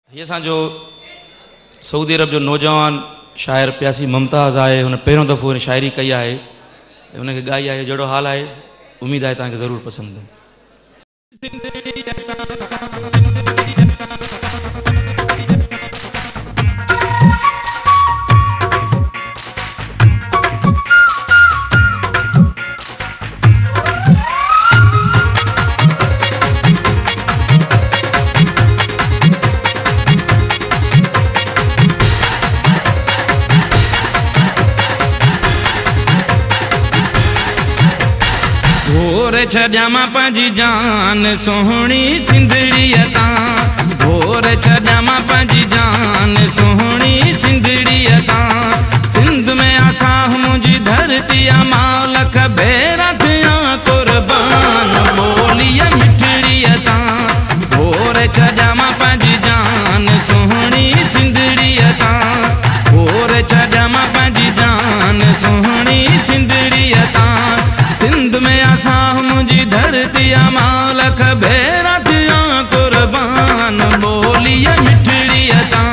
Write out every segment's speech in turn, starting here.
ये असांजो सऊदी अरब जो नौजवान शायर प्यासी मुमताज़ आहे। हुन पहिरों दफ़ो शायरी कई आहे, हुनखे ॻाई आहे। जहिड़ो हाल आहे, उम्मीद आहे तव्हांखे ज़रूरु पसंदि। भोर छॾियां पंहिंजी जान सोहणी सिंधड़ीअ तां, भोर छॾियां पंहिंजी जान सोहणी सिंधड़ीअ तां। सिंध में आसां मुंहिंजी धरती मां लख भेरा थिया कुर्बान ॿोलीअ मिठड़ीअ तां। भोर छॾियां पंहिंजी जान सोहणी सिंधड़ीअ तां, भोर छॾियां पंहिंजी जान सोहणी सिंधड़ीअ तां। सिंध में आसां मुंहिंजी धरती मां लख भेरा थिया कुर्बान ॿोलीअ मिठड़ीअ तां।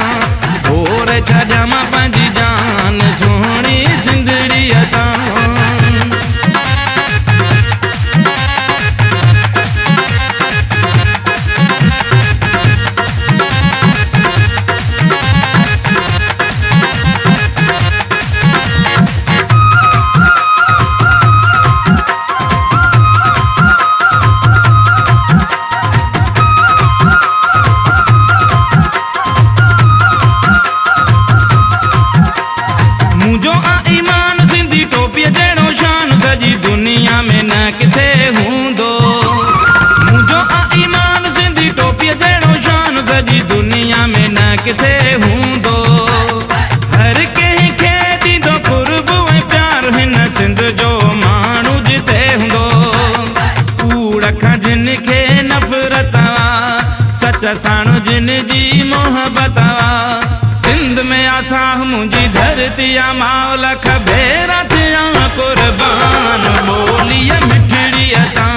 भोर छॾियां पंहिंजी जान सोहणी सिंधड़ीअ तां। सॼी दुनिया में न किथे हूंदो मुंहिंजो ईमान सिंधी टोपीअ जहिड़ो शान सॼी दुनिया में न किथे हूंदो। हर कंहिंखे ॾींदो क़ुर्बु ऐं प्यार हिन सिंध जो माण्हू जिते हूंदो। कूड़ खां जिन खे नफ़रत सच साण जिन जी मोहबत। सिंध में आसां मुंहिंजी धरती मां लख भेरा थिया कुर्बान ॿोलीअ मिठड़ीअ तां।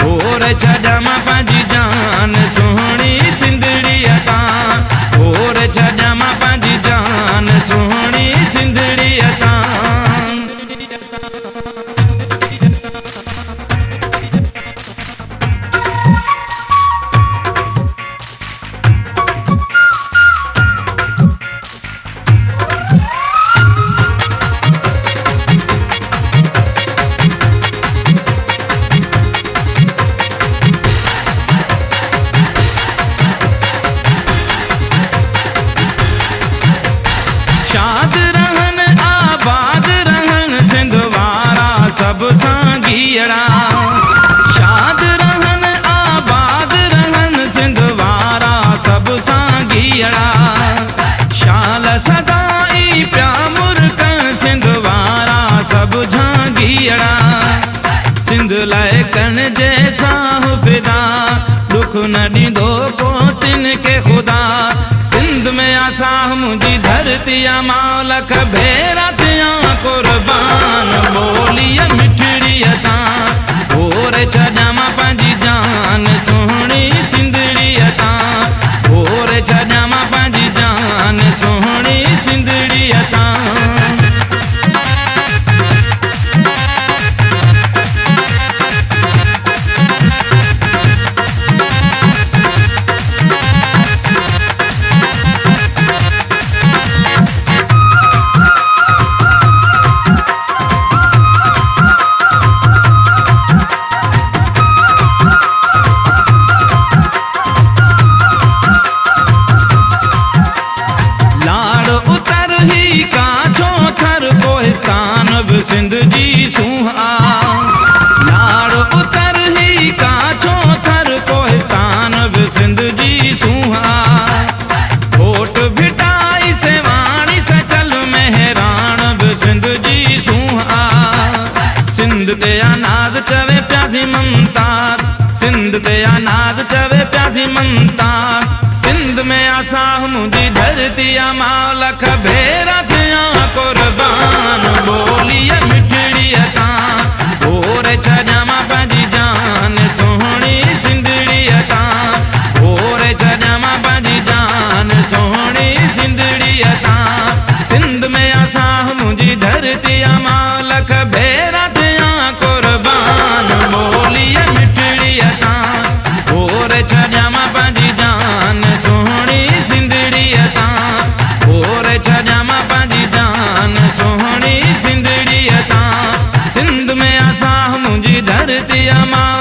भोर छॾियां पंहिंजी जान सोहणी सिंधड़ीअ तां, भोर छॾियां पंहिंजी जान सोहणी सिंधड़ीअ तां। शाद रहन आबाद रहन सिंध वारा सब सांगीअड़ा। शाद रहन आबाद रहन सिंध वारा सब सांगीअड़ा। शाल सदाई प्या मुर्कन सिंध वारा सब झांगीअड़ा। सिंध लाइ कन जैसा फिदा दुख न ॾींदो को तिन के ख़ुदा। सिंध में आसां मुंहिंजी धरती मां लख भेरा थिया कुर्बान ॿोलीअ मिठड़ीअ तां। भोर छॾियां पंहिंजी जान सोहणी सिंधड़ीअ तां, भोर छॾियां पंहिंजी जान सोहणी सिंधड़ीअ तां। सिंध जी सुहा लाड़ उतर ही काछो थर कोहिस्तान भी सिंध जी सुहा। होठ भिटाई से वाणी सचल मेहरान भी सिंध जी सुहा। सिंध ते अनाज चवे प्यासी ममताज, सिंध ते अनाज चवे प्यासी ममताज। सिंध में आसां मुंहिंजी धरती मां लख भेरा थिया कुर्बान ॿोलीअ मिठड़ीअ तां। भोर छॾियां पंहिंजी जान सोहणी सिंधड़ीअ तां, भोर छॾियां पंहिंजी जान जान सोहणी सिंधड़ी तां। सिंध में असां मुंहिंजी धरती मां लख भेरा थिया कुर्बान ॿोलीअ मिठड़ी तां। और छॾिया मां पंहिंजी जान सोहणी सिंधड़ी तां। और छॾिया मां पंहिंजी जान सोहणी सिंधड़ी तां। सिंध में असां मुंहिंजी धरती मां